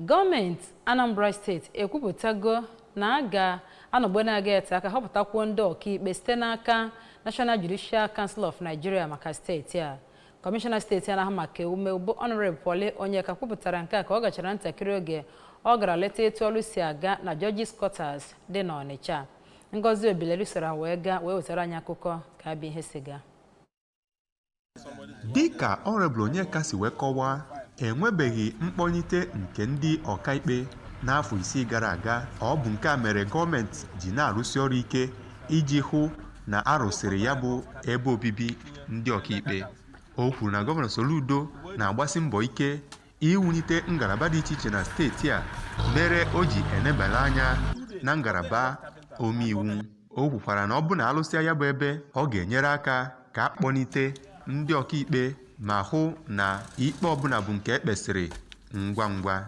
Gọọmenti Anambra Steeti ekwupụtago na a ga-anọgbu na-aga ete aka họpụtakwuo ndị ọkaikpe site n'aka National Judicial Council of Nigeria maka steeti a. Kọmishọna steeti na-ahụ maka ewume bụ Honorable Paul Onyeka kwupụtara nke a ka ọ gachara ntakịrị oge ọ gara leta etu ọrụ si aga na Judges Quarters dị n'Ọnịcha. Ngozi Obileri soro wee wetara anyị akụkọ ka abịa ihe si gaa. Dịka Honorable Onyeka si wee kọwaa, enwebeghị mkpọlite nke ndị ọkaikpe n'afọ 6 gara aga. Ọ bụ nke a mere gọọmenti ji na-arụsi ọrụ ike iji hụ na arụsịrị ya bụ ebe obibi ndị ọkaikpe. O kwuru na Gọvanọ Soludo na-agbasi mbọ ike iwulite ngalaba dị iche iche na steeti a, mere o ji enebala anya na ngalaba omeiwu. O kwukwara na ọ bụ na alụsịa ya bụ ebe, ọ ga-enyere aka ka akpọlite ndị ọkaikpe ma hụ na ikpe ọbụla bụ nke ekpesịrị ngwa ngwa.